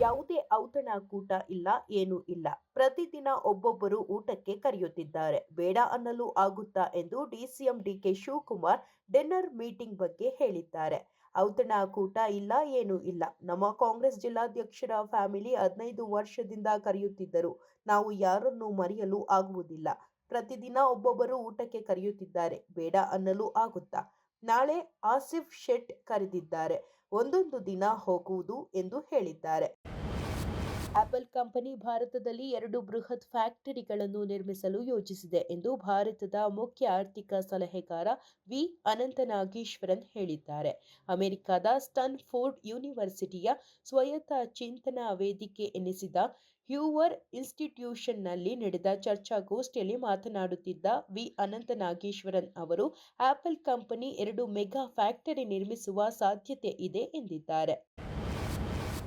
ಯಾವುದೇ ಔತಣಕೂಟ ಇಲ್ಲ, ಏನೂ ಇಲ್ಲ. ಪ್ರತಿದಿನ ಒಬ್ಬೊಬ್ಬರು ಊಟಕ್ಕೆ ಕರೆಯುತ್ತಿದ್ದಾರೆ. ಬೇಡ ಅನ್ನಲು ಆಗುತ್ತಾ ಎಂದು DCM DK Shivakumar dinner meeting ಬಗ್ಗೆ ಹೇಳಿದ್ದಾರೆ. ಔತಣಕೂಟ ಇಲ್ಲ, ಏನೂ ಇಲ್ಲ. ನಮ್ಮ ಕಾಂಗ್ರೆಸ್ ಜಿಲ್ಲಾಧ್ಯಕ್ಷರ ಫ್ಯಾಮಿಲಿ 15 ವರ್ಷದಿಂದ ಕರೆಯುತ್ತಿದ್ದರು. ನಾವು ಯಾರನ್ನೂ ಮರೆಯಲು ಆಗುವುದಿಲ್ಲ. ಪ್ರತಿದಿನ ಒಬ್ಬೊಬ್ಬರು ಊಟಕ್ಕೆ ಕರೆಯುತ್ತಿದ್ದಾರೆ. ಬೇಡ ಅನ್ನಲು ಆಗುತ್ತಾ? ನಾಳೆ ಆಸಿಫ್ ಶೇಟ್ ಕರೆದಿದ್ದಾರೆ. ಒಂದೊಂದು ದಿನ ಹೋಗುವುದು ಎಂದು ಹೇಳಿದ್ದಾರೆ. ಆಪಲ್ ಕಂಪನಿ ಭಾರತದಲ್ಲಿ 2 ಬೃಹತ್ ಫ್ಯಾಕ್ಟರಿಗಳನ್ನು ನಿರ್ಮಿಸಲು ಯೋಜಿಸಿದೆ ಎಂದು ಭಾರತದ ಮುಖ್ಯ ಆರ್ಥಿಕ ಸಲಹೆಗಾರ ವಿ. ಅನಂತ ನಾಗೇಶ್ವರನ್ ಹೇಳಿದ್ದಾರೆ. ಅಮೆರಿಕದ ಸ್ಟಾನ್ಫೋರ್ಡ್ ಯೂನಿವರ್ಸಿಟಿಯ ಸ್ವಾಯತ್ತ ಚಿಂತನಾ ವೇದಿಕೆ ಎನಿಸಿದ ಹ್ಯೂವರ್ ಇನ್ಸ್ಟಿಟ್ಯೂಷನ್ನಲ್ಲಿ ನಡೆದ ಚರ್ಚಾಗೋಷ್ಠಿಯಲ್ಲಿ ಮಾತನಾಡುತ್ತಿದ್ದ ವಿ. ಅನಂತ ನಾಗೇಶ್ವರನ್ ಅವರು ಆಪಲ್ ಕಂಪನಿ 2 ಮೆಗಾ ಫ್ಯಾಕ್ಟರಿ ನಿರ್ಮಿಸುವ ಸಾಧ್ಯತೆ ಇದೆ ಎಂದಿದ್ದಾರೆ.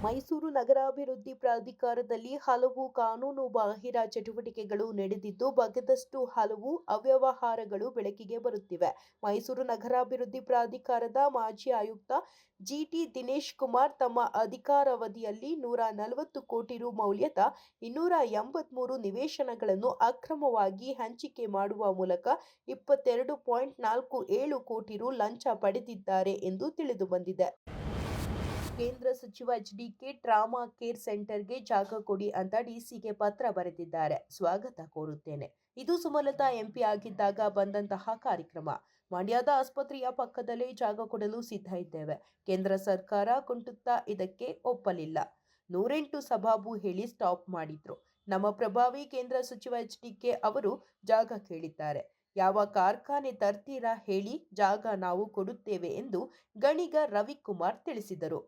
ಮೈಸೂರು ನಗರಾಭಿವೃದ್ಧಿ ಪ್ರಾಧಿಕಾರದಲ್ಲಿ ಹಲವು ಕಾನೂನು ಬಾಹಿರ ಚಟುವಟಿಕೆಗಳು ನಡೆದಿದ್ದು, ಬಗೆದಷ್ಟು ಹಲವು ಅವ್ಯವಹಾರಗಳು ಬೆಳಕಿಗೆ ಬರುತ್ತಿವೆ. ಮೈಸೂರು ನಗರಾಭಿವೃದ್ಧಿ ಪ್ರಾಧಿಕಾರದ ಮಾಜಿ ಆಯುಕ್ತ ಜಿಟಿ ದಿನೇಶ್ ಕುಮಾರ್ ತಮ್ಮ ಅಧಿಕಾರಾವಧಿಯಲ್ಲಿ 140 ಕೋಟಿ ರು ಮೌಲ್ಯದ 283 ನಿವೇಶನಗಳನ್ನು ಅಕ್ರಮವಾಗಿ ಹಂಚಿಕೆ ಮಾಡುವ ಮೂಲಕ 22.47 ಕೋಟಿ ರು ಲಂಚ ಪಡೆದಿದ್ದಾರೆ ಎಂದು ತಿಳಿದುಬಂದಿದೆ. ಕೇಂದ್ರ ಸಚಿವ ಎಚ್.ಡಿ.ಕೆ ಟ್ರಾಮಾ ಕೇರ್ ಸೆಂಟರ್ಗೆ ಜಾಗ ಕೊಡಿ ಅಂತ ಡಿಸಿಗೆ ಪತ್ರ ಬರೆದಿದ್ದಾರೆ. ಸ್ವಾಗತ ಕೋರುತ್ತೇನೆ. ಇದು ಸುಮಲತಾ ಎಂಪಿ ಆಗಿದ್ದಾಗ ಬಂದಂತಹ ಕಾರ್ಯಕ್ರಮ. ಮಂಡ್ಯದ ಆಸ್ಪತ್ರೆಯ ಪಕ್ಕದಲ್ಲೇ ಜಾಗ ಕೊಡಲು ಸಿದ್ಧ ಇದ್ದೇವೆ. ಕೇಂದ್ರ ಸರ್ಕಾರ ಕುಂಟುತ್ತಾ ಇದಕ್ಕೆ ಒಪ್ಪಲಿಲ್ಲ. 108 ಸಬಾಬು ಹೇಳಿ ಸ್ಟಾಪ್ ಮಾಡಿದ್ರು. ನಮ್ಮ ಪ್ರಭಾವಿ ಕೇಂದ್ರ ಸಚಿವ ಎಚ್.ಡಿ.ಕೆ ಅವರು ಜಾಗ ಕೇಳಿದ್ದಾರೆ. ಯಾವ ಕಾರ್ಖಾನೆ ತರ್ತೀರಾ ಹೇಳಿ, ಜಾಗ ನಾವು ಕೊಡುತ್ತೇವೆ ಎಂದು ಗಣಿಗ ರವಿಕುಮಾರ್ ತಿಳಿಸಿದರು.